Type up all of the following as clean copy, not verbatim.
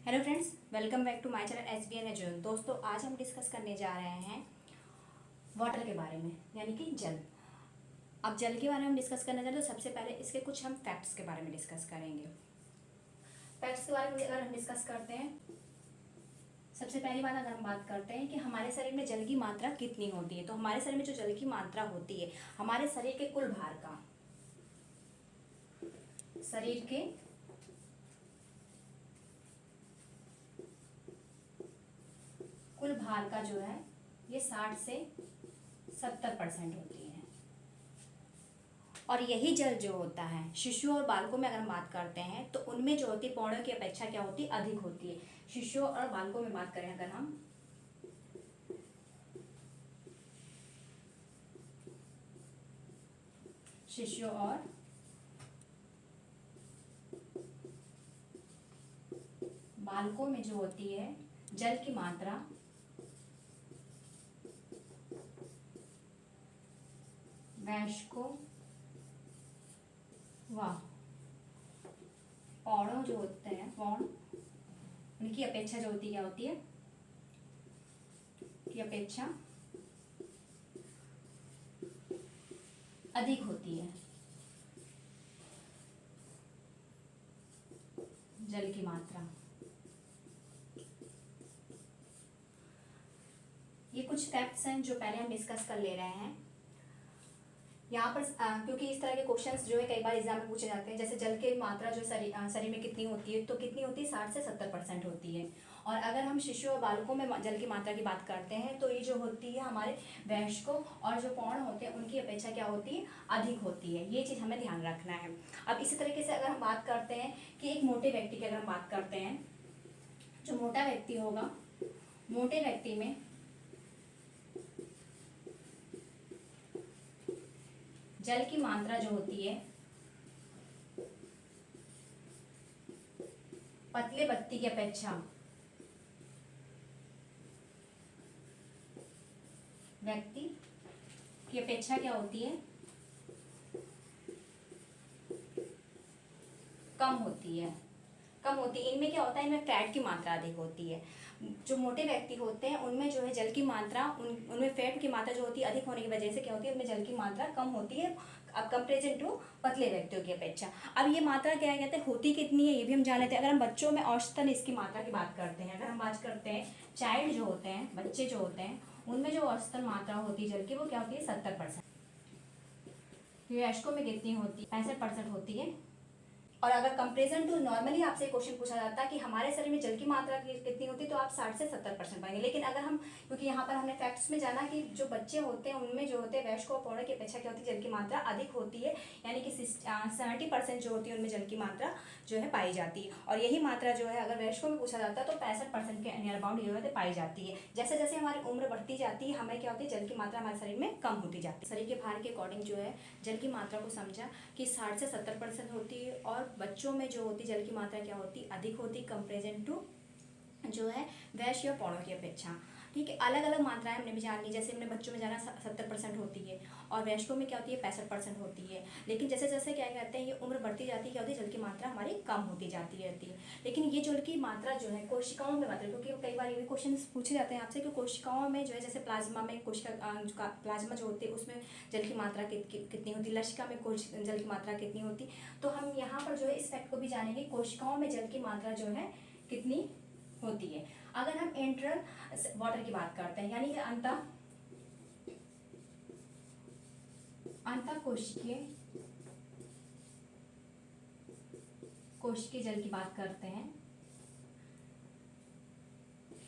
Hello friends, welcome back to my channel SBN education. दोस्तों, आज हम डिस्कस करने जा रहे हैं वाटर के बारे में, यानी कि जल। अब जल के बारे में हम डिस्कस करने जा रहे हैं, तो सबसे पहले इसके कुछ हम फैक्ट्स के बारे में डिस्कस करेंगे। फैक्ट्स के बारे में अगर हम डिस्कस करते हैं, सबसे पहली बात अगर हम बात करते हैं कि हमारे शरीर में जल की मात्रा कितनी होती है, तो हमारे शरीर में जो जल की मात्रा होती है, हमारे शरीर के कुल भार का, शरीर के कुल भार का जो है ये 60 से 70% होती है। और यही जल जो होता है शिशुओं और बालकों में अगर हम बात करते हैं तो उनमें जो होती है पौधों की अपेक्षा क्या होती है, अधिक होती है। शिशुओं और बालकों में बात करें अगर हम, शिशुओं और बालकों में जो होती है जल की मात्रा वयस्कों व पौधों जो होते हैं पौध, उनकी अपेक्षा जो होती है क्या होती है, की अपेक्षा अधिक होती है जल की मात्रा। ये कुछ फैक्ट्स हैं जो पहले हम डिस्कस कर ले रहे हैं यहाँ पर, क्योंकि इस तरह के क्वेश्चंस जो है कई बार एग्जाम में पूछे जाते हैं। जैसे जल की मात्रा जो शरीर में कितनी होती है, तो कितनी होती है, 60 से 70% होती है। और अगर हम शिशु और बालकों में जल की मात्रा की बात करते हैं तो ये जो होती है हमारे वयस्कों और जो पौध होते हैं उनकी अपेक्षा क्या होती है, अधिक होती है। ये चीज़ हमें ध्यान रखना है। अब इसी तरीके से अगर हम बात करते हैं कि एक मोटे व्यक्ति की अगर हम बात करते हैं, जो मोटा व्यक्ति होगा, मोटे व्यक्ति में जल की मात्रा जो होती है पतले व्यक्ति की अपेक्षा क्या होती है, कम होती है। इनमें क्या होता है, इनमें फैट की मात्रा अधिक होती है। जो मोटे व्यक्ति होते हैं उनमें जो है जल की मात्रा, उनमें फैट की मात्रा जो होती है अधिक होने की वजह से क्या होती है, उनमें जल की मात्रा कम होती है अब कंपेरिजन टू पतले व्यक्तियों की अपेक्षा। अब ये मात्रा क्या कहते हैं, होती कितनी है ये भी हम जान लेते हैं। अगर हम बच्चों में औसतन इसकी मात्रा की बात करते हैं, अगर हम बात करते हैं चाइल्ड जो होते हैं, बच्चे जो होते हैं, उनमें जो औसतन मात्रा होती है जल की वो क्या होती है, 70%। वयस्कों में कितनी होती है, 65% होती है। और अगर कंपेरिजन टू नॉर्मली आपसे क्वेश्चन पूछा जाता है कि हमारे शरीर में जल की मात्रा कितनी होती है, तो आप 60 से 70% पाएंगे। लेकिन अगर हम, क्योंकि यहाँ पर हमने फैक्ट्स में जाना कि जो बच्चे होते हैं उनमें जो होते हैं वयस्कों और पौधों की अपेक्षा क्या होती है, जल की मात्रा अधिक होती है, यानी कि 70% जो होती है उनमें जल की मात्रा जो है पाई जाती है। और यही मात्रा जो है अगर वयस्कों में पूछा जाता है तो 65% के नियर अबाउंड ये पाई जाती है। जैसे जैसे हमारी उम्र बढ़ती जाती है हमें क्या होती है, जल की मात्रा हमारे शरीर में कम होती जाती है। शरीर के भार के अकॉर्डिंग जो है जल की मात्रा को समझा कि 60 से 70% होती है। और बच्चों में जो होती जल की मात्रा क्या होती, अधिक होती कंपेरिजन टू जो है वैश्य या पौधों की अपेक्षा। ठीक है, अलग अलग मात्राएं हमने भी जान ली। जैसे हमने बच्चों में जाना 70% होती है और वयस्कों में क्या होती है, 65% होती है। लेकिन जैसे जैसे क्या कहते हैं ये उम्र बढ़ती जाती है, क्या होती है, जल की मात्रा हमारी कम होती जाती रहती है। लेकिन ये जल की मात्रा जो है कोशिकाओं में मात्रा, क्योंकि कई बार ये भी क्वेश्चन पूछे जाते हैं आपसे कि कोशिकाओं में जो है, जैसे प्लाज्मा में कोशिका प्लाज्मा जो होती है उसमें जल की मात्रा कितनी होती है, लसिका में जल की मात्रा कितनी होती। तो हम यहाँ पर जो है इस फैक्ट को भी जानेंगे, कोशिकाओं में जल की मात्रा जो है कितनी होती है। अगर हम इंटरल वाटर की बात करते हैं, यानी कि कोशिकीय जल की बात करते हैं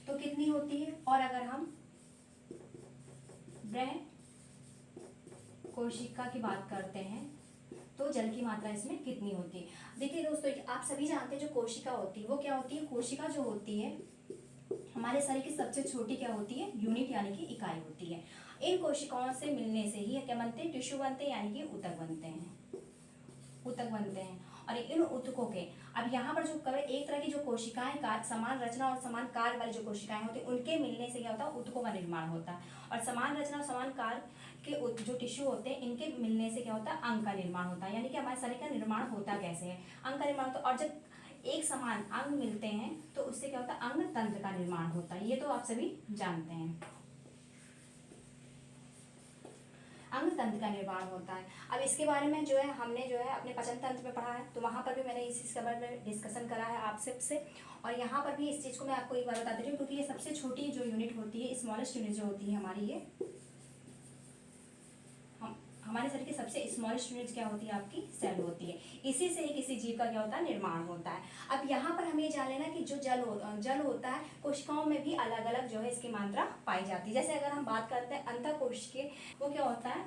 तो कितनी होती है। और अगर हम ब्रह्म कोशिका की बात करते हैं तो जल की मात्रा इसमें कितनी होती है। देखिए दोस्तों, आप सभी जानते हैं जो कोशिका होती है वो क्या होती है, कोशिका जो होती है हमारे शरीर की सबसे छोटी क्या होती है, यूनिट यानी कि इकाई होती है। इन कोशिकाओं से मिलने से ही क्या बनते हैं, टिश्यू बनते हैं, यानी कि ऊतक बनते हैं। और इन ऊतकों के, अब यहाँ पर जो एक तरह की जो कोशिकाएं समान रचना और समान कार्य वाली जो कोशिकाएं होती है उनके मिलने से क्या होता है, ऊतकों का निर्माण होता है। और समान रचना और समान कार्य के जो टिश्यू होते हैं इनके मिलने से क्या होता है, अंग का निर्माण होता है। यानी कि हमारे शरीर का निर्माण होता कैसे है, अंग का निर्माण होता है। और जब एक समान अंग मिलते हैं तो उससे क्या होता है, अंग तंत्र का निर्माण होता है। ये तो आप सभी जानते हैं, अंग तंत्र का निर्माण होता है। अब इसके बारे में जो है हमने जो है अपने पाचन तंत्र में पढ़ा है, तो वहाँ पर भी मैंने इस चीज़ के बारे में डिस्कशन करा है आप सबसे। और यहाँ पर भी इस चीज़ को मैं आपको एक बार बता दे रही हूँ, क्योंकि ये सबसे छोटी जो यूनिट होती है, स्मॉलेस्ट यूनिट जो होती है हमारी, ये हमारे शरीर की सबसे स्मॉलेस्ट यूनिट क्या होती है, आपकी सेल होती है। इसी से ही किसी जीव का क्या होता है, निर्माण होता है। अब यहाँ पर हमें जान लेना कि जो जल होता है, कोशिकाओं में भी अलग अलग जो है इसकी मात्रा पाई जाती है। जैसे अगर हम बात करते हैं अंतःकोश के, वो क्या होता है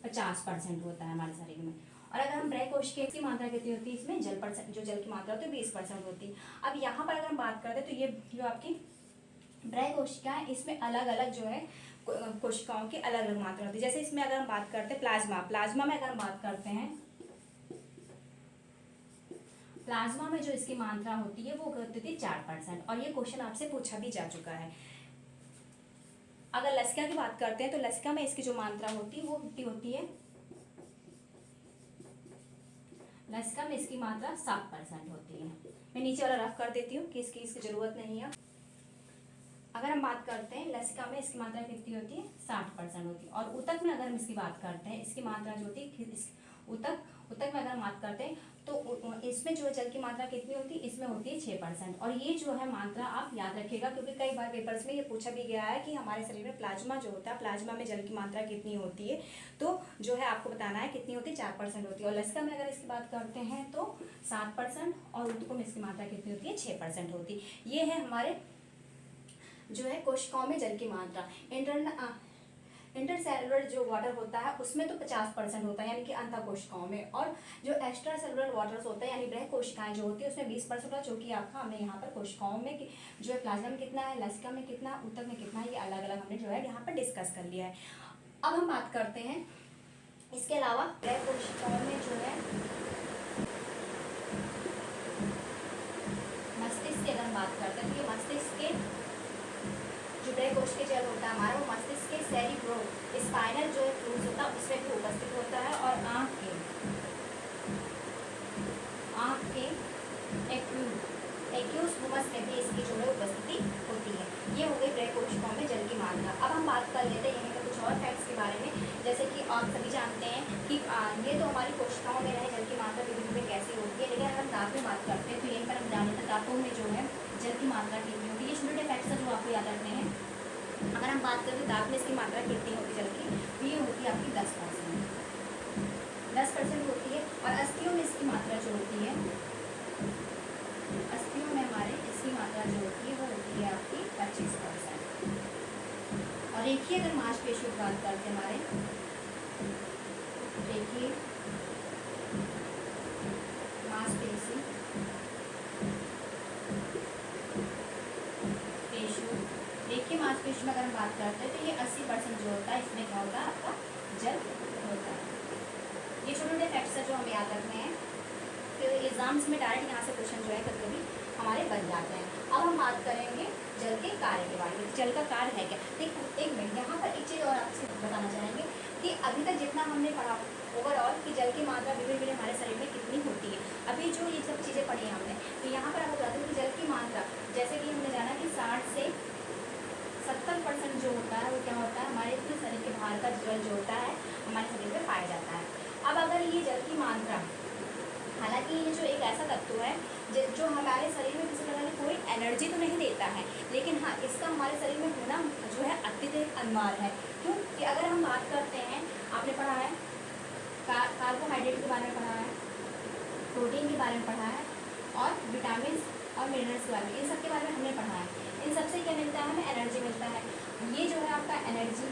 50% होता है हमारे शरीर में। और अगर हम ब्रह कोश की मात्रा कितनी होती है, इसमें जल परसेंट, जो जल की मात्रा होती है 20% होती है। अब यहाँ पर अगर हम बात करते हैं तो ये जो आपकी ब्रह कोशिका है, इसमें अलग अलग जो है कोशिकाओं की अलग अलग मात्रा होती है। जैसे इसमें अगर हम बात करते हैं प्लाज्मा में अगर हम बात करते हैं, प्लाज्मा में जो इसकी मात्रा होती है वो होती थी 4%। और ये क्वेश्चन आपसे पूछा भी जा चुका है। अगर लसिका की बात करते हैं तो लसिका में इसकी जो मात्रा होती है वो कितनी होती है, लसिका में इसकी मात्रा 7% होती है। मैं नीचे वाला रफ कर देती हूँ कि इसकी जरूरत नहीं है। अगर हम बात करते हैं लसिका में इसकी मात्रा कितनी होती है, 60% होती है। और ऊतक में अगर हम इसकी बात करते हैं, इसकी मात्रा जो होती है ऊतक में अगर हम बात करते हैं तो इसमें जो जल की मात्रा कितनी होती है, इसमें होती है 6%। और ये जो है मात्रा आप याद रखिएगा, क्योंकि कई बार पेपर्स में ये पूछा भी गया है कि हमारे शरीर में प्लाज्मा जो होता है, प्लाज्मा में जल की मात्रा कितनी होती है, तो जो है आपको बताना है कितनी होती है, 4% होती है। और लसिका में अगर इसकी बात करते हैं तो 7%, और ऊतकों में इसकी मात्रा कितनी होती है, 6% होती है। ये है हमारे जो है कोशिकाओं में जल की मात्रा। इंटरसेलुलर जो वाटर होता है उसमें तो 50% होता है, यानी कि अंतः कोशिकाओं में। और जो एक्स्ट्रा सेलुलर वाटर्स होता है, यानी ब्रह कोशिकाएं जो होती है, उसमें 20% होता है, जो कि आपका हमने यहाँ पर कोशिकाओं में जो है प्लाज्मा में कितना है, लसिका में कितना, ऊतक में कितना है, ये अलग अलग हमने जो है यहाँ पर डिस्कस कर लिया है। अब हम बात करते हैं इसके अलावा ब्रह कोशिकाओं में जो है मस्तिष्क की अगर हम बात करते हैं तो ये मस्तिष्क के जो ब्रह कोश के जल होता है हमारा, वो मस्तिष्क के सेरिब्रो स्पाइनल जो फ्लूइड होता है उसमें भी उपस्थित होता है। और आँख के एक्यूस हुमस में भी इसकी जो है उपस्थिति होती है। ये हो गई ब्रह कोशिकाओं में जल की मात्रा। अब हम बात कर लेते हैं यहीं पर कुछ और फैक्ट्स के बारे में। जैसे कि आप सभी जानते हैं कि ये तो हमारी कोशिकाओं में रहे जल की मात्रा विभिन्न में कैसी होती है, लेकिन अगर हम दांत में बात करते हैं तो यहीं पर हम जान लेते हैं दांतों में जो है जल की मात्रा कितनी होती है। ये छोटे फैक्ट्स हैं जो आपको याद रखने हैं। अगर हम बात करें तो दांत में इसकी मात्रा कितनी होती है जल की, तो ये होती है आपकी 10% होती है। और अस्थियों में इसकी मात्रा जो होती है, अस्थियों में हमारे इसकी मात्रा जो होती है वो होती है आपकी 25%। और रेखीय अगर मांसपेशियों की बात करते हैं, हमारे रेखीय मांसपेशी में अगर हम बात करते हैं तो ये 80% जो होता है, इसमें क्या होता है आपका जल होता है। ये छोटे छोटे फैक्ट्स हैं जो हमें याद रखने हैं, फिर एग्जाम्स में डायरेक्ट यहाँ से क्वेश्चन जो है कभी कभी हमारे बन जाते हैं। अब हम बात करेंगे जल के कार्य के बारे में। जल का कार्य है क्या, एक मिनट यहाँ पर एक चीज़ और आपसे बताना चाहेंगे कि अभी तक जितना हमने पढ़ा ओवरऑल कि जल की मात्रा विभिन्न हमारे शरीर में कितनी होती है, अभी जो ये सब चीज़ें पढ़ी हमने, तो यहाँ पर आपको बताते हैं कि जल की मात्रा जैसे कि हमने जाना कि 60 से 70% जो होता है वो क्या होता है, हमारे शरीर के बाहर का जल जो होता है हमारे शरीर में पाया जाता है। अब अगर ये जल की मात्रा, हालांकि ये जो एक ऐसा तत्व है जो हमारे शरीर में किसी तरह की कोई एनर्जी तो नहीं देता है, लेकिन हाँ इसका हमारे शरीर में होना जो है अत्यधिक अनिवार्य है। क्यों कि अगर हम बात करते हैं, आपने पढ़ा है कार्बोहाइड्रेट के बारे में पढ़ा है, प्रोटीन के बारे में पढ़ा है, और विटामिन और मिनरल्स के बारे में, इन सब के बारे में हमने पढ़ा है। इन सबसे क्या मिलता है, हमें एनर्जी मिलता है। ये जो है आपका एनर्जी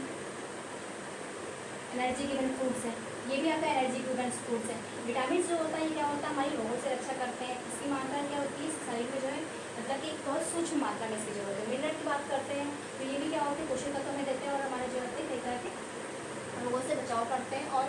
गिवन फूड्स है, ये भी आपका एनर्जी गिवन फूड्स है। विटामिन जो होता है ये क्या होता है, हमारी रोगों से रक्षा करते हैं। इसकी मात्रा क्या होती है शरीर में जो है, मतलब कि बहुत सूक्ष्म मात्रा में इसकी जरूरत है। मिनरल की बात करते हैं तो ये भी क्या होते हैं, पोषक तत्व में देते हैं और हमारे जो होते हैं कई तरह के रोगों से बचाव करते हैं। और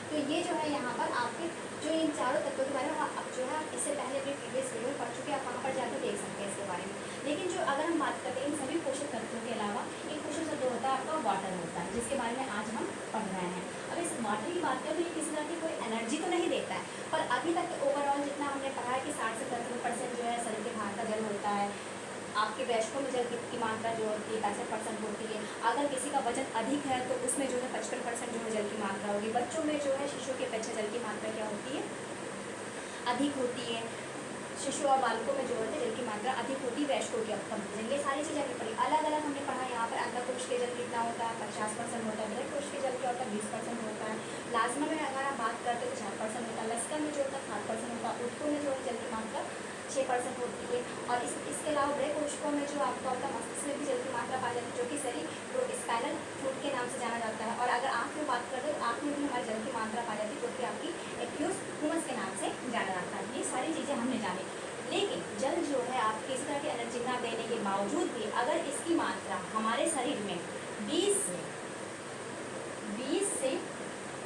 तो ये जो है यहाँ पर आपके जो इन चारों तत्वों के बारे में अब जो है इससे पहले अपने प्रीवियस वीडियो में पढ़ चुके हैं, आप वहाँ पर जाकर देख सकते हैं इसके बारे में। लेकिन जो अगर हम बात करते हैं इन सभी पोषक तत्वों के अलावा एक पोषक तत्व होता है आपका वाटर होता है, जिसके बारे में आज हम पढ़ रहे हैं। अब इस वाटर की बात करें तो ये किसी तरह की कोई एनर्जी तो नहीं देता है, पर अभी तक ओवरऑल जितना हमने पढ़ा है कि 60 से 70% जो है आपके वयस्कों में जल की मात्रा जो होती है 65% होती है। अगर किसी का वजन अधिक है तो उसमें जो है 55% जो है जल की मात्रा होगी। बच्चों में जो है शिशु की अपेक्षा जल की मात्रा क्या होती है, अधिक होती है। शिशु और बालकों में जो होती है जल की मात्रा अधिक होती है, वयस्कों की कम होती है। ये सारी चीज़ें हमने पढ़ी, अलग अलग हमने पढ़ा। यहाँ पर अंडकोश के जल कितना होता है, 50% होता है। बृहकोश के जल क्या होता है, 20% होता है। प्लाज्मा में अगर आप बात करते हैं तो 4% होता है। लसिका में जो होता है 7% होता है। ऊतकों में जो है जल की मात्रा 6% होती है। और इसके अलावा बृहकोशिकाओं में जो आपका होता है, मस्तिष्क में भी जल की मात्रा पाई जाती है, जो कि सेरी स्पाइनल फ्लूइड के नाम से जाना जाता है। और अगर आँख में बात करते हैं तो आँख में भी हमारी जल की मात्रा पाई जाती है, जो कि आपकी एक्यूस ह्यूमस के नाम से जाना जाता है। ये सारी चीज़ें हमने जानी। लेकिन जल जो है आप किसी तरह की एनर्जी ना देने के बावजूद भी अगर इसकी मात्रा हमारे शरीर में 20 से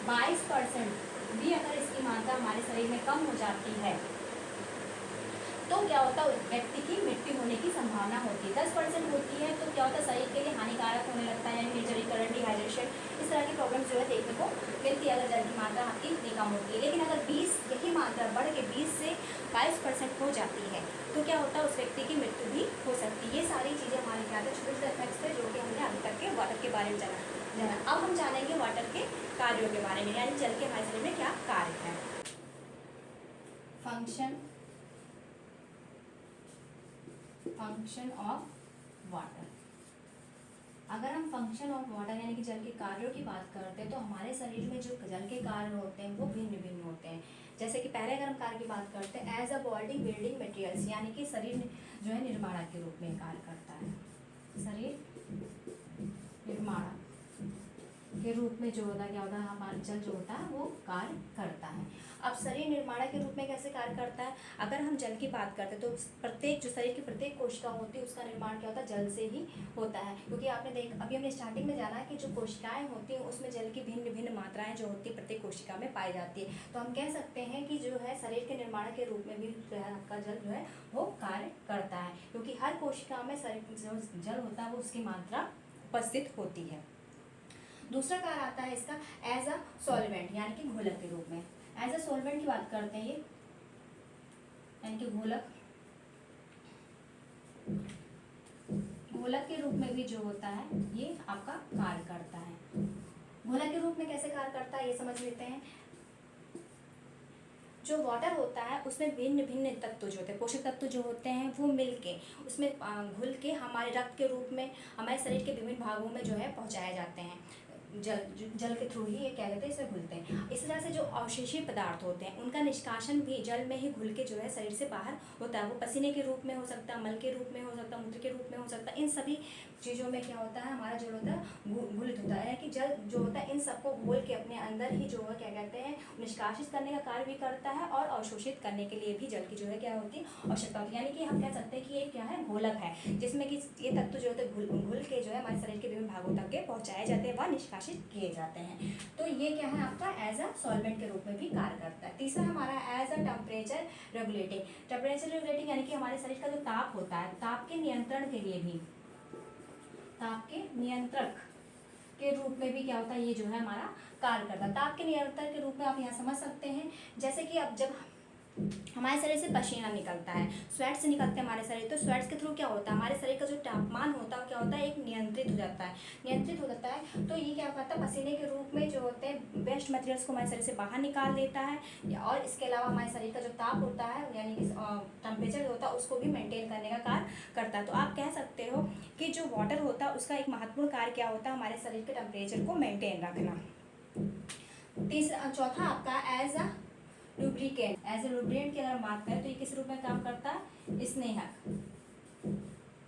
22% भी अगर इसकी मात्रा हमारे शरीर में कम हो जाती है तो क्या होता है, व्यक्ति की मृत्यु होने की संभावना होती है। 10% होती है तो क्या होता है, शरीर के लिए हानिकारक होने लगता है, यानी निर्जलीकरण, डिहाइड्रेशन, इस तरह की प्रॉब्लम जो है देखने को मिलती है अगर जल की मात्रा आपकी इतनी कम होती है। लेकिन अगर 20 यही मात्रा बढ़ के 20 से 22% हो जाती है तो क्या होता है, उस व्यक्ति की मृत्यु भी हो सकती है। ये सारी चीज़ें हमारे क्या थे, छोटे इफेक्ट्स थे जो कि हमने अभी तक के वाटर के बारे में जाना। अब हम जानेंगे वाटर के कार्यों के बारे में, यानी जल के हमारे शरीर में क्या कार्य है। Function of water. अगर हम फंक्शन ऑफ वाटर यानी कि जल के कार्यों की बात करते हैं तो हमारे शरीर में जो जल के कार्य होते हैं वो भिन्न भिन्न होते हैं। जैसे कि पहले अगर हम कार्य की बात करते हैं, as a body building materials, यानी कि शरीर जो है निर्माणक के रूप में कार्य करता है। शरीर निर्माणक के रूप में जो होता है, क्या होता है, हमारा जल जो होता है वो कार्य करता है। अब शरीर निर्माणक के रूप में कैसे कार्य करता है, अगर हम जल की बात करते हैं तो प्रत्येक जो शरीर की प्रत्येक कोशिका होती है उसका निर्माण क्या होता है, जल से ही होता है। क्योंकि आपने अभी हमने स्टार्टिंग में जाना कि जो कोशिकाएं होती हैं उसमें जल की भिन्न भिन्न मात्राएं जो होती है प्रत्येक कोशिका में पाई जाती है। तो हम कह सकते हैं कि जो है शरीर के निर्माण के रूप में भी जो है आपका जल जो है वो कार्य करता है, क्योंकि हर कोशिका में शरीर जो जल होता है वो उसकी मात्रा उपस्थित होती है। दूसरा कार्य आता है इसका एज अ सॉल्वेंट, यानी कि घोलक के रूप में। एज अ सॉल्वेंट की बात करते हैं, ये यानी कि घोलक के रूप में भी जो होता है ये आपका कार्य करता है। घोलक के रूप में कैसे कार्य करता है ये समझ लेते हैं। जो वाटर होता है उसमें भिन्न भिन्न तत्व जो होते हैं, पोषक तत्व जो होते हैं वो मिलके उसमें घुल के हमारे रक्त के रूप में हमारे शरीर के विभिन्न भागों में जो है पहुंचाए जाते हैं। जल के थ्रू ही ये क्या कहते हैं, इसमें घुलते हैं। इस तरह से जो अवशेषीय पदार्थ होते हैं उनका निष्कासन भी जल में ही घुल के जो है शरीर से बाहर होता है। वो पसीने के रूप में हो सकता है, मल के रूप में हो सकता है, मूत्र के रूप में हो सकता है। इन सभी चीज़ों में क्या होता है, हमारा जल होता है घुलित होता है, कि जल जो होता है इन सबको घोल के अपने अंदर ही जो है क्या कहते हैं निष्कासित करने का कार्य भी करता है और अवशोषित करने के लिए भी जल की जो है क्या होती है आवश्यकता होती है। यानी कि हम कह सकते हैं कि ये क्या है, घोलक है, जिसमें कि ये तत्व जो होते हैं घुल के जो है हमारे शरीर के विभिन्न भागों तक के पहुँचाए जाते हैं व निष्कासित किए जाते हैं। तो ये क्या है आपका एज अ सॉल्वेंट के रूप में भी कार्य करता है। तीसरा हमारा as a temperature regulating. Temperature regulating यानी कि हमारे शरीर का जो ताप होता है, ताप के नियंत्रण के लिए भी, ताप के नियंत्रक के रूप में भी क्या होता है, ये जो है हमारा कार्य करता है। ताप के नियंत्रण के रूप में आप यहाँ समझ सकते हैं, जैसे कि अब जब हमारे शरीर से पसीना निकलता है, स्वेट से निकलते हैं हमारे शरीर, तो स्वेट्स के थ्रू क्या होता है, हमारे शरीर का जो तापमान होता है क्या होता है, एक नियंत्रित हो जाता है, नियंत्रित हो जाता है। तो ये क्या करता है, पसीने के रूप में जो होते हैं वेस्ट मटेरियल्स को हमारे शरीर से बाहर निकाल देता है। और इसके अलावा हमारे शरीर का जो ताप होता है यानी कि टेम्परेचर होता है उसको भी मेंटेन करने का कार्य करता है। तो आप कह सकते हो कि जो वाटर होता है उसका एक महत्वपूर्ण कार्य क्या होता है, हमारे शरीर के टेम्परेचर को मेंटेन रखना। चौथा आपका as a lubricant. As a lubricant की अगर बात करें तो ये किस रूप में काम करता है, स्नेहक।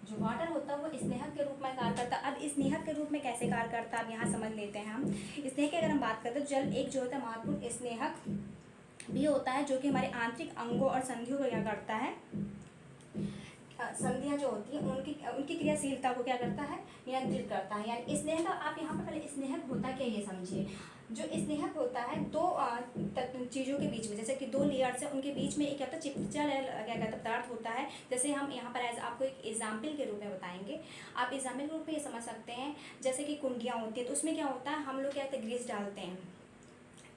जो वाटर होता है वो स्नेहक के रूप में कार्य करता है। अब स्नेहक के रूप में कैसे कार्य करता है अब यहाँ समझ लेते हैं हम। स्नेह की अगर हम बात करते हैं तो जल एक जो होता है महत्वपूर्ण स्नेहक भी होता है, जो कि हमारे आंतरिक अंगों और संधियों को क्या करता है, संधियाँ जो होती हैं उनकी क्रियाशीलता को क्या करता है, नियंत्रित करता है। यानी स्नेह का आप यहाँ पर पहले स्नेहक होता क्या ये समझिए। जो स्नेहक होता है दो चीज़ों के बीच में, जैसे कि दो लेयर्स है उनके बीच में एक क्या होता है चिपचिपा क्या कहता है पदार्थ होता है। जैसे हम यहाँ पर आपको एक एग्जाम्पल के रूप में बताएंगे, आप एग्जाम्पल के रूप में ये समझ सकते हैं। जैसे कि कुंडियाँ होती है तो उसमें क्या होता है, हम लोग क्या होता है ग्रीस डालते हैं,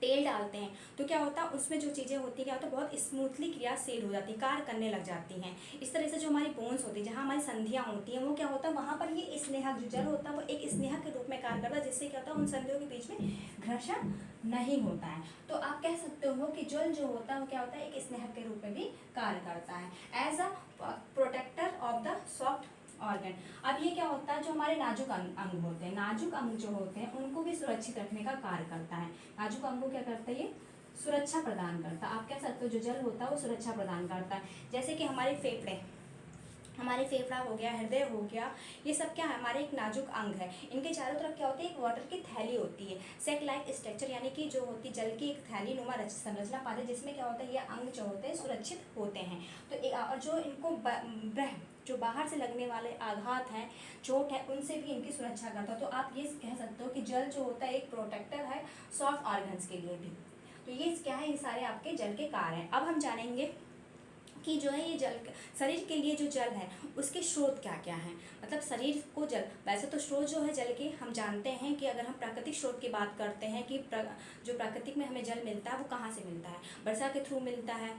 तेल डालते हैं तो क्या होता है उसमें जो चीज़ें होती है क्या होता है बहुत स्मूथली क्रियाशील हो जाती है, कार्य करने लग जाती हैं। इस तरह से जो हमारी बोन्स होती है, जहाँ हमारी संधियाँ होती हैं, वो क्या होता है वहाँ पर ये स्नेहक जो जल होता है वो एक स्नेहक के रूप में कार्य करता है, जिससे क्या होता है उन संधियों के बीच में घर्षण नहीं होता है। तो आप कह सकते हो कि जल जो होता है वो क्या होता है एक स्नेहक के रूप में भी कार्य करता है as a protector of the soft organ. अब ये क्या होता है जो हमारे नाजुक अंग होते हैं, नाजुक अंग जो होते हैं उनको भी सुरक्षित रखने का कार्य करता है। नाजुक अंग को क्या करता है, ये सुरक्षा प्रदान करता है। आप कह सकते हो जो जल होता है वो सुरक्षा प्रदान करता है। जैसे कि हमारे फेफड़े, हमारे फेफड़ा हो गया, हृदय हो गया, ये सब क्या है हमारे एक नाजुक अंग है। इनके चारों तरफ क्या होता है एक वाटर की थैली होती है, सेक लाइक स्ट्रक्चर, यानी कि जो होती जल की एक थैली नुमा संरचना पाते हैं, जिसमें क्या होता है ये अंग जो होते हैं सुरक्षित होते हैं। तो और जो इनको जो बाहर से लगने वाले आघात हैं, चोट है, उनसे भी इनकी सुरक्षा करता है। तो आप ये कह सकते हो कि जल जो होता है एक प्रोटेक्टर है सॉफ्ट ऑर्गन्स के लिए भी। तो ये क्या है, ये सारे आपके जल के कार्य हैं। अब हम जानेंगे कि जो है ये जल शरीर के लिए जो जल है उसके स्रोत क्या क्या हैं। मतलब शरीर को जल, वैसे तो स्रोत जो है जल के हम जानते हैं कि अगर हम प्राकृतिक स्रोत की बात करते हैं कि जो प्राकृतिक में हमें जल मिलता है वो कहाँ से मिलता है, वर्षा के थ्रू मिलता है,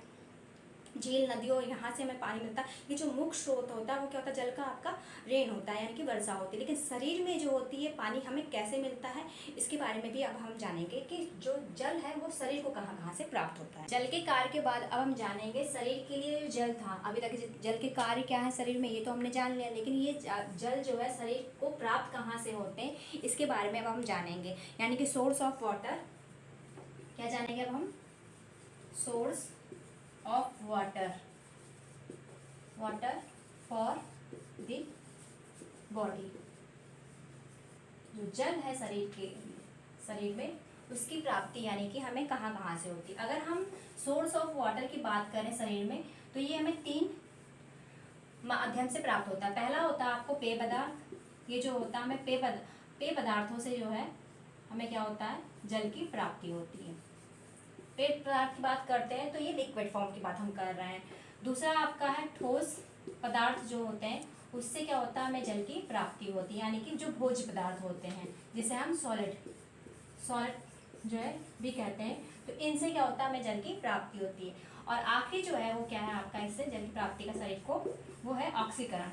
झील नदियों यहाँ से हमें पानी मिलता है। ये जो मुख्य स्रोत होता है वो क्या होता है जल का आपका रेन होता है, यानी कि वर्षा होती है। लेकिन शरीर में जो होती है पानी हमें कैसे मिलता है इसके बारे में भी अब हम जानेंगे कि जो जल है वो शरीर को कहाँ कहाँ से प्राप्त होता है। जल के कार्य के बाद अब हम जानेंगे शरीर के लिए जो जल था, अभी तक जल के कार्य क्या है शरीर में ये तो हमने जान लिया, लेकिन ये जल जो है शरीर को प्राप्त कहाँ से होते हैं इसके बारे में अब हम जानेंगे। यानी कि सोर्स ऑफ वाटर, क्या जानेंगे अब हम, source of water, water for the body. जो जल है शरीर में उसकी प्राप्ति यानी कि हमें कहाँ कहाँ से होती है। अगर हम सोर्स ऑफ वाटर की बात करें शरीर में तो ये हमें 3 माध्यम से प्राप्त होता है। पहला होता है आपको पेय पदार्थ, ये जो होता है हमें पेय पदार्थों से जो है हमें क्या होता है जल की प्राप्ति होती है। पेय पदार्थ की बात करते हैं तो ये लिक्विड फॉर्म की बात हम कर रहे हैं। दूसरा आपका है ठोस पदार्थ जो होते हैं उससे क्या होता है हमें जल की प्राप्ति होती है, यानी कि जो भोज्य पदार्थ होते हैं जिसे हम सॉलिड जो है भी कहते हैं, तो इनसे क्या होता है हमें जल की प्राप्ति होती है। और आखिरी जो है वो क्या है आपका इससे जल की प्राप्ति का शरीर को, वो है ऑक्सीकरण।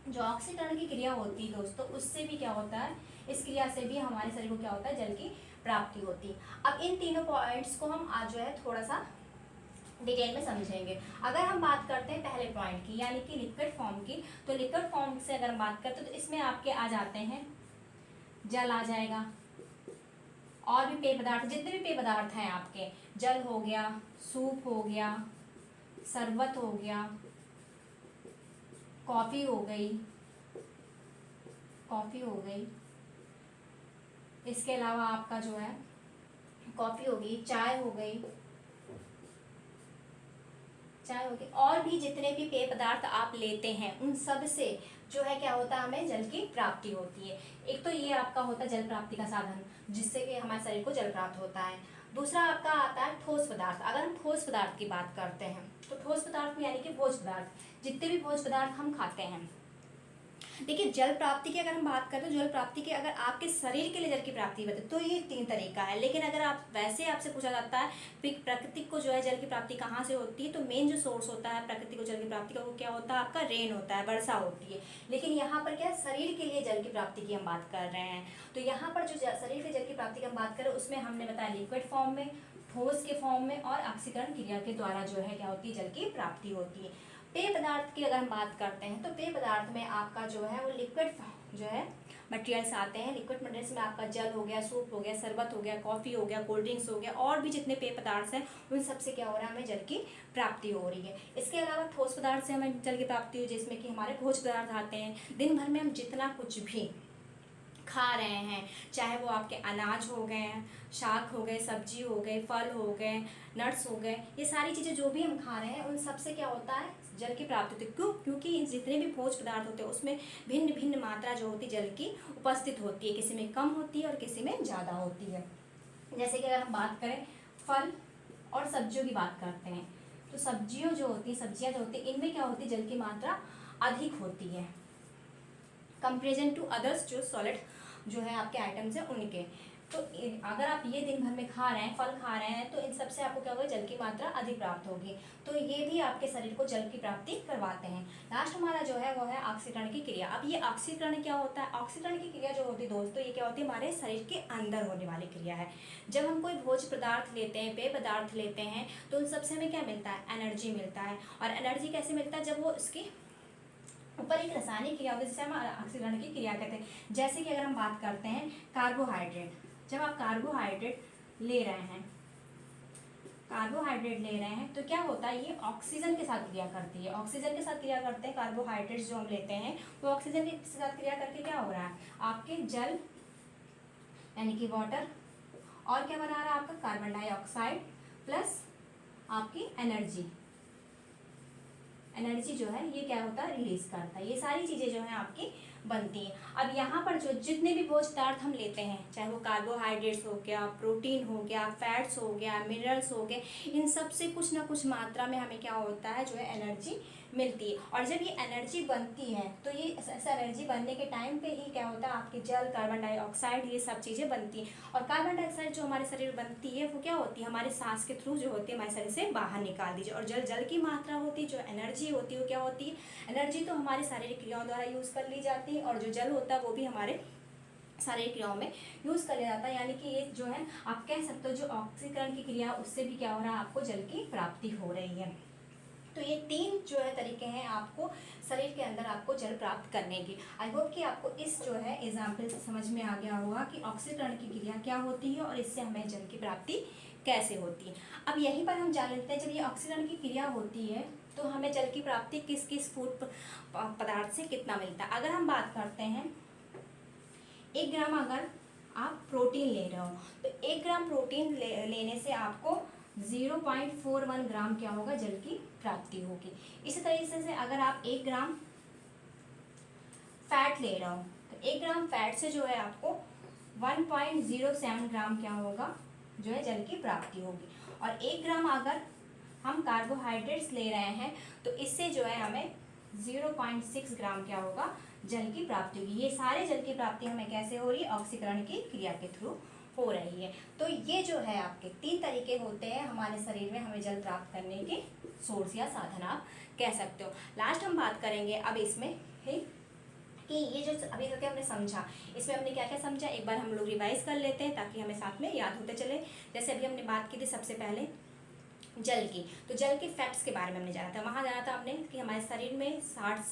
जो ऑक्सीकरण की क्रिया होती है दोस्तों उससे भी क्या होता है, इस क्रिया से भी हमारे शरीर को क्या होता है जल की प्राप्ति होती है। अब इन तीनों पॉइंट्स को हम आज जो है थोड़ा सा डिटेल में समझेंगे। अगर हम बात करते हैं पहले पॉइंट की यानी कि लिक्विड फॉर्म की, तो लिक्विड फॉर्म से अगर हम बात करते हैं तो इसमें आपके आ जाते हैं जल आ जाएगा, और भी पेय पदार्थ, जितने भी पेय पदार्थ हैं आपके, जल हो गया, सूप हो गया, शरबत हो गया, कॉफ़ी हो गई, इसके अलावा आपका जो है कॉफ़ी होगी, चाय हो गई, और भी जितने भी पेय पदार्थ आप लेते हैं उन सब से जो है क्या होता है हमें जल की प्राप्ति होती है। एक तो ये आपका होता है जल प्राप्ति का साधन जिससे कि हमारे शरीर को जल प्राप्त होता है। दूसरा आपका आता है ठोस पदार्थ। अगर हम ठोस पदार्थ की बात करते हैं तो ठोस पदार्थ में यानी कि भोज्य पदार्थ, जितने भी भोज्य पदार्थ हम खाते हैं। देखिए जल प्राप्ति की अगर हम बात करें तो जल प्राप्ति के अगर आपके शरीर के लिए जल की प्राप्ति बताए तो ये 3 तरीका है। लेकिन अगर आप वैसे आपसे पूछा जाता है प्रकृति को जो है जल की प्राप्ति कहाँ से होती है, तो मेन जो सोर्स होता है प्रकृति को जल की प्राप्ति का वो क्या होता है आपका रेन होता है, वर्षा होती है। लेकिन यहाँ पर क्या शरीर के लिए जल की प्राप्ति की हम बात कर रहे हैं। तो यहाँ पर जो शरीर के जल की प्राप्ति की हम बात करें उसमें हमने बताया लिक्विड फॉर्म में, ठोस के फॉर्म में और ऑक्सीकरण क्रिया के द्वारा जो है क्या होती है जल की प्राप्ति होती है। पेय पदार्थ की अगर हम बात करते हैं तो पेय पदार्थ में आपका जो है वो लिक्विड जो है मटेरियल्स आते हैं। लिक्विड मटेरियल्स में आपका जल हो गया, सूप हो गया, शरबत हो गया, कॉफ़ी हो गया, कोल्ड ड्रिंक्स हो गया, और भी जितने पेय पदार्थ हैं उन सबसे क्या हो रहा है हमें जल की प्राप्ति हो रही है। इसके अलावा ठोस पदार्थ से हमें जल की प्राप्ति हुई जिसमें कि हमारे भोज्य पदार्थ आते हैं। दिन भर में हम जितना कुछ भी खा रहे हैं, चाहे वो आपके अनाज हो गए, शाक हो गए, सब्जी हो गए, फल हो गए, नट्स हो गए, ये सारी चीज़ें जो भी हम खा रहे हैं उन सब से क्या होता है जल की प्राप्ति होती है। क्यों? क्योंकि जितने भी भोज्य पदार्थ होते हैं उसमें भिन्न भिन्न मात्रा जो होती है जल की उपस्थित होती है, किसी में कम होती है और किसी में ज़्यादा होती है। जैसे कि अगर हम बात करें फल और सब्जियों की बात करते हैं तो सब्जियां जो होती हैं इनमें क्या होती है जल की मात्रा अधिक होती है कंपेरिजन टू अदर्स जो सॉलिड जो है आपके आइटम्स हैं उनके। तो अगर आप ये दिन भर में खा रहे हैं, फल खा रहे हैं, तो इन सबसे आपको क्या होगा, जल की मात्रा अधिक प्राप्त होगी। तो ये भी आपके शरीर को जल की प्राप्ति करवाते हैं। लास्ट हमारा जो है वो है ऑक्सीकरण की क्रिया। अब ये ऑक्सीकरण क्या होता है? ऑक्सीकरण की क्रिया जो होती है दोस्तों, ये क्या होती है, हमारे शरीर के अंदर होने वाली क्रिया है। जब हम कोई भोज्य पदार्थ लेते हैं, पेय पदार्थ लेते हैं, तो उन सबसे हमें क्या मिलता है, एनर्जी मिलता है। और एनर्जी कैसे मिलता है, जब वो उसकी ऊपर एक रासायनिक क्रिया होती है जिसे हम ऑक्सीकरण की क्रिया कहते हैं। जैसे कि अगर हम बात करते हैं कार्बोहाइड्रेट, जब आप कार्बोहाइड्रेट ले रहे हैं, तो क्या होता है, ये ऑक्सीजन के साथ क्रिया करती है। ऑक्सीजन के साथ क्रिया करते हैं कार्बोहाइड्रेट्स जो हम लेते हैं, तो ऑक्सीजन के साथ क्रिया करके क्या हो रहा है, आपके जल यानी कि वाटर, और क्या बना रहा है आपका कार्बन डाइऑक्साइड प्लस आपकी एनर्जी जो है ये क्या होता है, रिलीज करता है। ये सारी चीज़ें जो है आपकी बनती हैं। अब यहाँ पर जो जितने भी भोज्य पदार्थ हम लेते हैं, चाहे वो कार्बोहाइड्रेट्स हो गया, प्रोटीन हो गया, फैट्स हो गया, मिनरल्स हो गए, इन सब से कुछ ना कुछ मात्रा में हमें क्या होता है, जो है एनर्जी मिलती है। और जब ये एनर्जी बनती है, तो ये ऐसा एनर्जी बनने के टाइम पे ही क्या होता है, आपकी जल, कार्बन डाइऑक्साइड, ये सब चीज़ें बनती हैं। और कार्बन डाइऑक्साइड जो हमारे शरीर में बनती है, वो क्या होती है, हमारे सांस के थ्रू जो होती है हमारे शरीर से बाहर निकाल दीजिए। और जल की मात्रा होती है, जो एनर्जी होती है, वो क्या होती है, एनर्जी तो हमारी शारीरिक क्रियाओं द्वारा यूज़ कर ली जाती है, और जो जल होता है वो भी हमारे शारीरिक क्रियाओं में यूज़ कर लिया जाता है। यानी कि ये जो है आप कह सकते हो, जो ऑक्सीकरण की क्रिया, उससे भी क्या हो रहा है, आपको जल की प्राप्ति हो रही है। तो ये 3 जो है तरीके हैं आपको शरीर के अंदर आपको जल प्राप्त करने की। आई होप कि आपको इस जो है एग्जाम्पल से समझ में आ गया होगा कि ऑक्सीकरण की क्रिया क्या होती है और इससे हमें जल की प्राप्ति कैसे होती है। अब यहीं पर हम जान लेते हैं, जब ये ऑक्सीकरण की क्रिया होती है तो हमें जल की प्राप्ति किस किस फूड पदार्थ से कितना मिलता है। अगर हम बात करते हैं 1 ग्राम अगर आप प्रोटीन ले रहे हो, तो 1 ग्राम प्रोटीन लेने से आपको 0.41 ग्राम क्या होगा, जल की प्राप्ति होगी। इसी तरीके से अगर आप 1 ग्राम फैट ले रहे हो, तो 1 ग्राम फैट से जो है आपको 1.07 ग्राम क्या होगा, जो है जल की प्राप्ति होगी। और 1 ग्राम अगर हम कार्बोहाइड्रेट्स ले रहे हैं, तो इससे जो है हमें 0.6 ग्राम क्या होगा, जल की प्राप्ति होगी। ये सारे जल की प्राप्ति हमें कैसे हो रही है, ऑक्सीकरण की क्रिया के थ्रू हो रही है। तो ये जो है आपके 3 तरीके होते हैं हमारे शरीर में हमें जल प्राप्त करने के सोर्स या साधन आप कह सकते हो। लास्ट हम बात करेंगे अब इसमें है कि ये जो अभी तक हमने समझा, इसमें हमने क्या क्या समझा, एक बार हम लोग रिवाइज कर लेते हैं ताकि हमें साथ में याद होते चले। जैसे अभी हमने बात की थी सबसे पहले जल की, तो जल के फैक्ट्स के बारे में हमने जाना था। वहाँ जाना था हमने कि हमारे शरीर में 60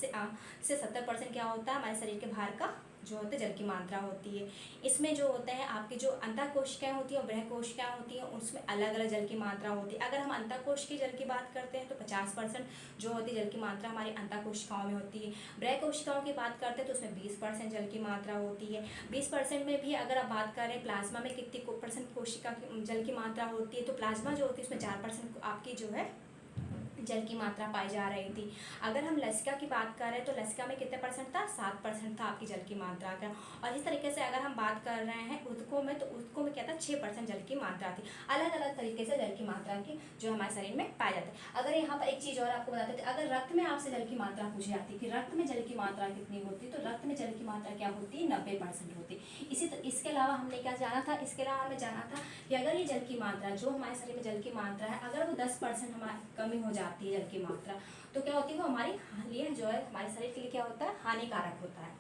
से 70% क्या होता है, हमारे शरीर के बाहर का जो होता है जल की मात्रा होती है। इसमें जो होता है आपकी जो अंतः कोशिकाएं होती हैं और बृह कोशिकाएं होती हैं, उसमें अलग अलग जल की मात्रा होती है। अगर हम अंतः कोश की जल की बात करते हैं तो 50% जो होती है जल की मात्रा हमारी अंतः कोशिकाओं में होती है। बृह कोशिकाओं की बात करते हैं तो उसमें 20% जल की मात्रा होती है। 20% में भी अगर आप बात करें प्लाज्मा में कितनी % कोशिका की जल की मात्रा होती है, तो प्लाज्मा जो होती है उसमें 4% आपकी जो है जल की मात्रा पाई जा रही थी। अगर हम लसिका की बात करें तो लसिका में कितने % था, 7% था आपकी जल की मात्रा का। और इस तरीके से अगर हम बात कर रहे हैं ऊतकों में, तो ऊतकों में क्या था, 6% जल की मात्रा थी। अलग अलग तरीके से जल की मात्रा की जो हमारे शरीर में पाए जाते हैं। अगर यहाँ पर एक चीज़ और आपको बताते थे, अगर रक्त में आपसे जल की मात्रा पूछी जाती कि रक्त में जल की मात्रा कितनी होती, तो रक्त में जल की मात्रा क्या होती, 90% होती। इसके अलावा हमने क्या जाना था, इसके अलावा हमें जाना था कि अगर ये जल की मात्रा जो हमारे शरीर में जल की मात्रा है, अगर वो 10% हमारी कमी हो जाती है जल की मात्रा, तो क्या होती है वो हमारे लिए जो है हमारे शरीर के लिए क्या होता है, हानिकारक होता है,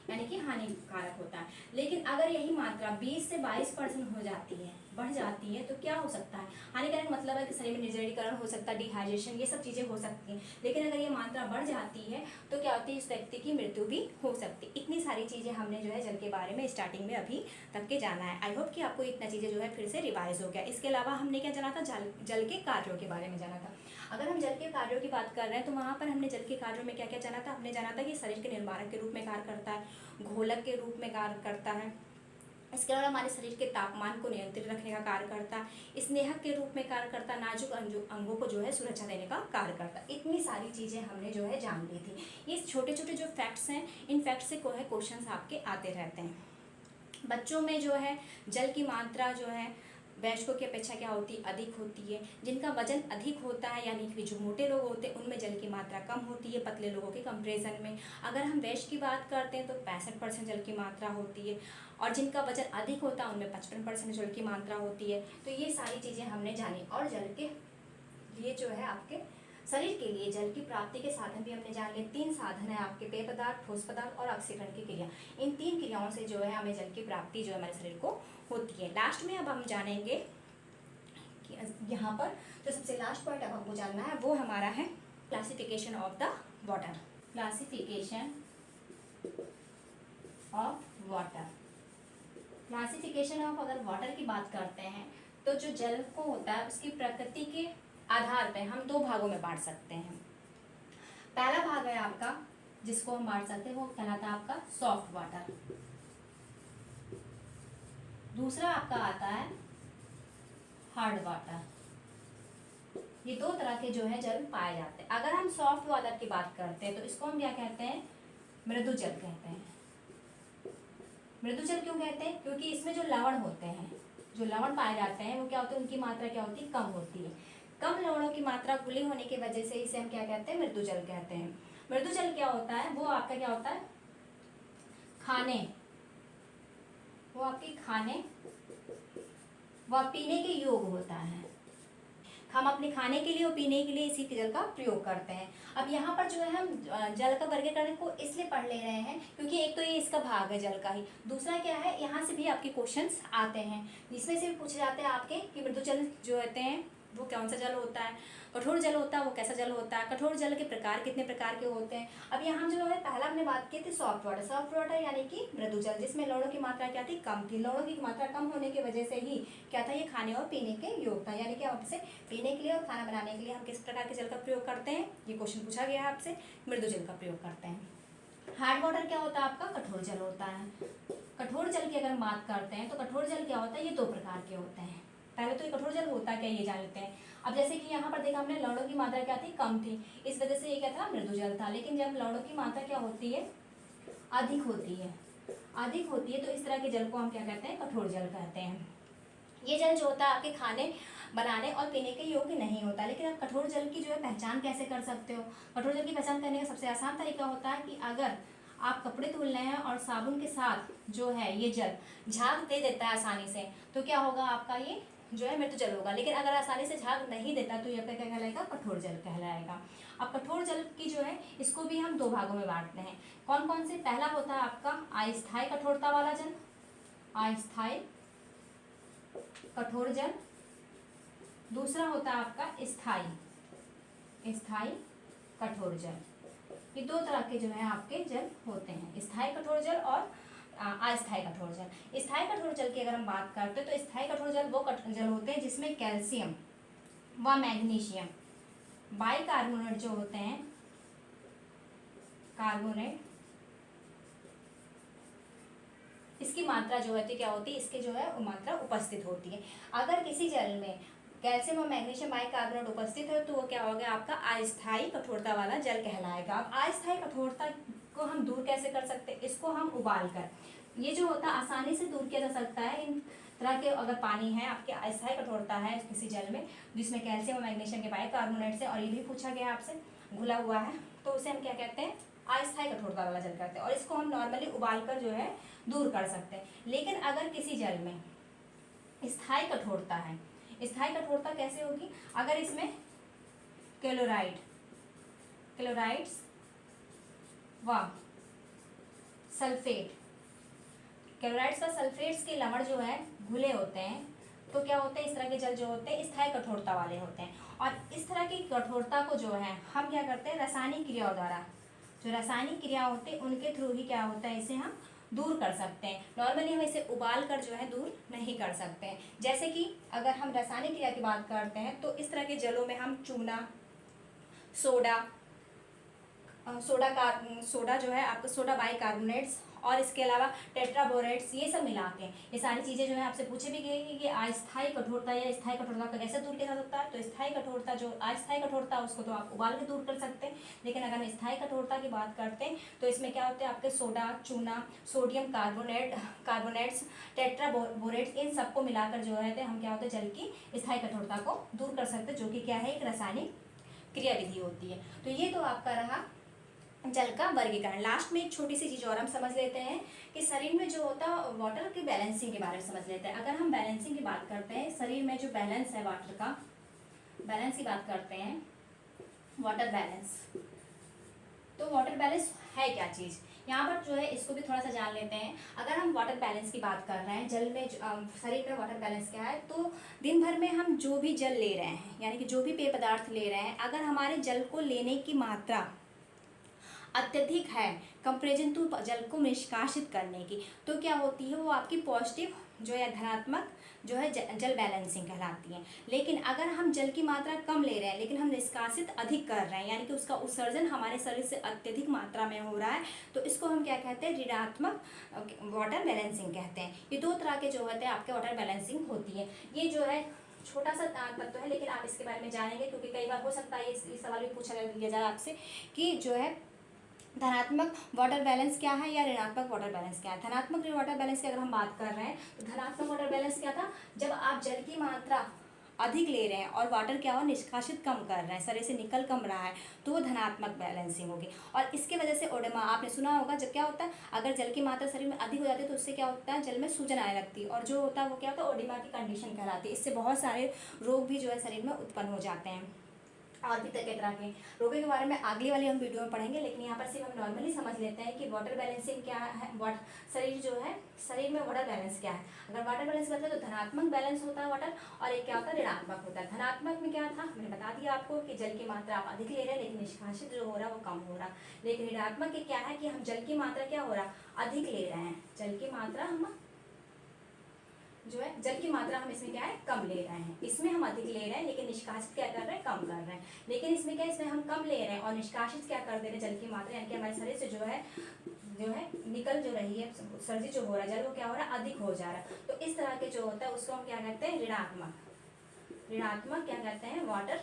यानी कि हानिकारक होता है। लेकिन अगर यही मात्रा 20 से 22% हो जाती है, बढ़ जाती है, तो क्या हो सकता है, हानिकारक मतलब है कि शरीर में निर्जलीकरण हो सकता है, डिहाइड्रेशन, ये सब चीज़ें हो सकती हैं। लेकिन अगर ये मात्रा बढ़ जाती है तो क्या होती है, इस व्यक्ति की मृत्यु भी हो सकती है। इतनी सारी चीज़ें हमने जो है जल के बारे में स्टार्टिंग में अभी तक के जाना है। आई होप कि आपको इतना चीज़ें जो है फिर से रिवाइज हो गया। इसके अलावा हमने क्या जाना था, जल के कार्यों के बारे में जाना था। अगर हम जल के कार्यों की बात कर रहे हैं तो वहाँ पर हमने जल के कार्यों में क्या क्या जाना था, हमने जाना था कि शरीर के निर्माणक के रूप में कार्य करता है, घोलक के रूप में कार्य करता है, इसके अलावा हमारे शरीर के तापमान को नियंत्रित रखने का कार्य करता है, स्नेहक के रूप में कार्य करता है, नाजुक अंगों को जो है सुरक्षा देने का कार्य करता है। इतनी सारी चीज़ें हमने जो है जान ली थी। ये छोटे छोटे जो फैक्ट्स हैं, इन फैक्ट्स से क्वेश्चंस आपके आते रहते हैं। बच्चों में जो है जल की मात्रा जो है वयस्कों की अपेक्षा क्या होती है, अधिक होती है। जिनका वजन अधिक होता है यानी कि जो मोटे लोग होते हैं उनमें जल की मात्रा कम होती है पतले लोगों के कंपेरिजन में। अगर हम वयस्क की बात करते हैं तो 65% जल की मात्रा होती है, और जिनका वजन अधिक होता है उनमें 55% जल की मात्रा होती है। तो ये सारी चीज़ें हमने जानी, और जल के लिए जो है आपके शरीर के लिए जल की प्राप्ति के साधन भी हमने जान लिए। 3 साधन है आपके, पेय पदार्थ, ठोस पदार्थ और ऑक्सीकरण की क्रिया। इन 3 क्रियाओं से जो है हमें जल की प्राप्ति जो है हमारे शरीर को होती है। लास्ट में अब हम जानेंगे कि यहाँ पर जो सबसे लास्ट पॉइंट अब हमको जानना है वो हमारा है classification of the water. Classification of water. Classification of अगर वाटर की बात करते हैं तो जो जल को होता है उसकी प्रकृति के आधार पर हम 2 भागों में बांट सकते हैं। पहला भाग है आपका जिसको हम बांट सकते हैं वो कहलाता है आपका सॉफ्ट वाटर। दूसरा आपका आता है हार्ड वाटर। ये 2 तरह के जो है जल पाए जाते हैं। अगर हम सॉफ्ट वाटर की बात करते हैं तो इसको हम क्या कहते हैं, मृदु जल कहते हैं। मृदु जल क्यों कहते हैं, क्योंकि इसमें जो लवण होते हैं, जो लवण पाए जाते हैं वो क्या होते हैं, उनकी मात्रा क्या होती है, कम होती है। कम लवणों की मात्रा खुली होने की वजह से इसे हम क्या कहते हैं, मृदु जल कहते हैं। मृदु जल क्या होता है, वो आपका क्या होता है, खाने, वो आपके खाने व पीने के योग होता है। हम अपने खाने के लिए और पीने के लिए इसी जल का प्रयोग करते हैं। अब यहाँ पर जो है हम जल का वर्गीकरण को इसलिए पढ़ ले रहे हैं क्योंकि एक तो ये इसका भाग है जल का ही, दूसरा क्या है यहाँ से भी आपके क्वेश्चंस आते हैं, इसमें से भी पूछे जाते हैं आपके कि मृदु जल जो होते हैं वो कौन सा जल होता है, कठोर जल होता है वो कैसा जल होता है, कठोर जल के प्रकार कितने प्रकार के होते हैं। अब यहाँ जो है पहला हमने बात की थी सॉफ्ट वाटर। सॉफ्ट वाटर यानी कि मृदु जल जिसमें लवणों की मात्रा क्या थी, कम थी। लवणों की मात्रा कम होने की वजह से ही क्या था, ये खाने और पीने के योग था। यानी कि आपसे पीने के लिए और खाना बनाने के लिए हम किस प्रकार के जल का प्रयोग करते हैं, ये क्वेश्चन पूछा गया है आपसे, मृदु जल का प्रयोग करते हैं। हार्ड वाटर क्या होता है आपका, कठोर जल होता है। कठोर जल की अगर हम बात करते हैं तो कठोर जल क्या होता है, ये 2 प्रकार के होते हैं। पहले तो ये कठोर जल होता क्या ये जान लेते हैं। अब जैसे कि यहाँ पर देखा हमने लवणों की मात्रा क्या थी, कम थी, इस वजह से ये क्या था, मृदु जल था। लेकिन जब लवणों की मात्रा क्या होती है, अधिक होती है, अधिक होती है तो इस तरह के जल को हम क्या कहते हैं, कठोर जल कहते हैं। ये जल जो होता है आपके खाने बनाने और पीने के योग्य नहीं होता। लेकिन आप कठोर जल की जो है पहचान कैसे कर सकते हो, कठोर जल की पहचान करने का सबसे आसान तरीका होता है कि अगर आप कपड़े धुल रहे हैं और साबुन के साथ जो है ये जल झाग दे देता है आसानी से, तो क्या होगा, आपका ये जो है मृदु जल होगा। लेकिन अगर आसानी से झाग नहीं देता तो ये आपका क्या कहलाएगा, कठोर जल कहलाएगा। अब कठोर जल की जो है इसको भी हम 2 भागों में बांटते हैं। कौन कौन से, पहला होता है आपका अस्थायी कठोरता वाला जल, अस्थायी कठोर जल। दूसरा होता है आपका स्थायी, स्थायी कठोर जल। ये 2 तरह के जो है आपके जल होते हैं, स्थायी कठोर जल और अस्थायी कठोर जल। स्थायी कठोर जल की अगर हम बात करते हैं तो स्थायी कठोर जल वो जल होते हैं जिसमें कैल्शियम व मैग्नीशियम बाइकार्बोनेट जो होते हैं, कार्बोनेट, इसकी मात्रा जो होती है क्या होती है, इसके जो है मात्रा उपस्थित होती है। अगर किसी जल में कैल्शियम और मैग्नीशियम बाइकार्बोनेट उपस्थित है तो वो क्या होगा, आपका अस्थायी कठोरता वाला जल कहलाएगा। अब अस्थायी कठोरता को हम दूर कैसे कर सकते हैं, इसको हम उबाल कर, ये जो होता है आसानी से दूर किया जा सकता है। इन तरह के अगर पानी है आपके अस्थायी कठोरता है किसी जल में जिसमें कैल्शियम और मैग्नीशियम के बाइकार्बोनेट से, और ये भी पूछा गया आपसे, घुला हुआ है, तो उसे हम क्या कहते हैं, अस्थायी कठोरता वाला जल कहते हैं। और इसको हम नॉर्मली उबाल कर जो है दूर कर सकते हैं। लेकिन अगर किसी जल में स्थायी कठोरता है, स्थायी कठोरता कैसे होगी, अगर इसमें क्लोराइड्स व सल्फेट, क्लोराइड्स व सल्फेट्स के लवण जो है घुले होते हैं तो क्या होते हैं, इस तरह के जल जो होते हैं स्थायी कठोरता वाले होते हैं। और इस तरह की कठोरता को जो है हम क्या करते हैं, रासायनिक क्रियाओं द्वारा, जो रासायनिक क्रिया होते हैं उनके थ्रू ही क्या होता है, इसे हम दूर कर सकते हैं। नॉर्मली हम इसे उबाल कर जो है दूर नहीं कर सकते हैं। जैसे कि अगर हम रासायनिक क्रिया की बात करते हैं तो इस तरह के जलों में हम चूना, सोडा जो है आपका सोडा बाइकार्बोनेट्स और इसके अलावा टेट्राबोरेट्स, ये सब मिला के ये सारी चीज़ें जो है आपसे पूछे भी गई कि अस्थायी कठोरता या स्थायी कठोरता का कैसे दूर किया जा सकता है। तो स्थायी कठोरता, जो अस्थायी कठोरता उसको तो आप उबाल के दूर कर सकते हैं, लेकिन अगर हम स्थायी कठोरता की बात करते हैं तो इसमें क्या होते हैं आपके सोडा, चूना, सोडियम कार्बोनेट्स, टेट्राबोरेट्स, इन सबको मिलाकर जो है हम क्या होते हैं जल की स्थायी कठोरता को दूर कर सकते हैं, जो कि क्या है एक रासायनिक क्रिया विधि होती है। तो ये तो आपका रहा जल का वर्गीकरण। लास्ट में एक छोटी सी चीज़ और हम समझ लेते हैं कि शरीर में जो होता है वाटर की बैलेंसिंग के बारे में समझ लेते हैं। अगर हम बैलेंसिंग की बात करते हैं, शरीर में जो बैलेंस है वाटर का, बैलेंस की बात करते हैं, वाटर बैलेंस, तो वाटर बैलेंस है क्या चीज़, यहाँ पर जो है इसको भी थोड़ा सा जान लेते हैं। अगर हम वाटर बैलेंस की बात कर रहे हैं, जल में शरीर में वाटर बैलेंस क्या है, तो दिन भर में हम जो भी जल ले रहे हैं, यानी कि जो भी पेय पदार्थ ले रहे हैं, अगर हमारे जल को लेने की मात्रा अत्यधिक है कंपेरिजन टू जल को निष्कासित करने की, तो क्या होती है वो आपकी पॉजिटिव जो है धनात्मक जो है जल बैलेंसिंग कहलाती है। लेकिन अगर हम जल की मात्रा कम ले रहे हैं लेकिन हम निष्कासित अधिक कर रहे हैं, यानी कि उसका उत्सर्जन हमारे शरीर से अत्यधिक मात्रा में हो रहा है, तो इसको हम क्या कहते हैं ऋणात्मक वाटर बैलेंसिंग कहते हैं। ये दो तरह के जो होते हैं आपके वाटर बैलेंसिंग होती है। ये जो है छोटा सा तत्व है, लेकिन आप इसके बारे में जानेंगे क्योंकि कई बार हो सकता है ये सवाल भी पूछा लिया जाए आपसे कि जो है धनात्मक वाटर बैलेंस क्या है या ऋणात्मक वाटर बैलेंस क्या है। धनात्मक वाटर बैलेंस की अगर हम बात कर रहे हैं तो धनात्मक वाटर बैलेंस क्या था, जब आप जल की मात्रा अधिक ले रहे हैं और वाटर क्या हो निष्कासित कम कर रहे हैं, शरीर से निकल कम रहा है, तो वो धनात्मक बैलेंसिंग होगी। और इसके वजह से ओडेमा आपने सुना होगा, जब क्या होता है अगर जल की मात्रा शरीर में अधिक हो जाती है तो उससे क्या होता है जल में सूजन आने लगती है, और जो होता है वो क्या होता है ओडेमा की कंडीशन कहलाती है। इससे बहुत सारे रोग भी जो है शरीर में उत्पन्न हो जाते हैं, और भी तरह के रोगों के बारे में अगली वाली हम वीडियो में पढ़ेंगे। लेकिन यहाँ पर सिर्फ हम नॉर्मली समझ लेते हैं कि वाटर बैलेंसिंग क्या है, शरीर जो है शरीर में वाटर बैलेंस क्या है। अगर वाटर बैलेंस करते हैं तो धनात्मक बैलेंस होता है वाटर, और एक क्या होता है ऋणात्मक होता है। धनात्मक में क्या था मैंने बता दिया आपको कि जल की मात्रा आप अधिक ले रहे हैं लेकिन निष्कासित जो हो रहा है वो कम हो रहा। लेकिन ऋणात्मक के क्या है कि हम जल की मात्रा क्या हो रहा अधिक ले रहे हैं, जल की मात्रा हम जो है जल की मात्रा हम इसमें क्या है कम ले रहे हैं, इसमें हम अधिक ले रहे हैं लेकिन निष्कासित क्या कर रहे हैं कम कर रहे हैं। लेकिन इसमें क्या इसमें हम कम ले रहे हैं और निष्कासित क्या कर दे रहे हैं जल की मात्रा, यानी कि हमारे शरीर से जो है निकल जो रही है उत्सर्जित जो हो रहा है जल वो क्या हो रहा है अधिक हो जा रहा है। तो इस तरह के जो होता है उसको हम क्या कहते हैं ऋणात्मक क्या कहते हैं वाटर,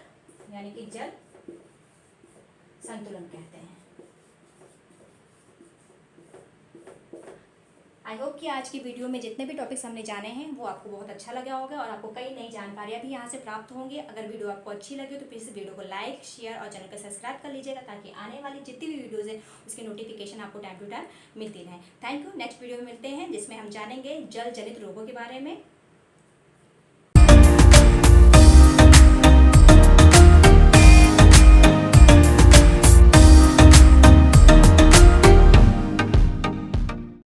यानी कि जल संतुलन कहते हैं। आई होप कि आज की वीडियो में जितने भी टॉपिक्स हमने जाने हैं वो आपको बहुत अच्छा लगा होगा और आपको कई नई जानकारियाँ भी यहाँ से प्राप्त होंगी। अगर वीडियो आपको अच्छी लगी तो प्लीज़ वीडियो को लाइक शेयर और चैनल को सब्सक्राइब कर लीजिएगा, ताकि आने वाली जितनी भी वीडियोज़ है उसकी नोटिफिकेशन आपको टाइम टू टाइम मिलती रहे। Thank you. नेक्स्ट वीडियो में मिलते हैं जिसमें हम जानेंगे जल जनित रोगों के बारे में।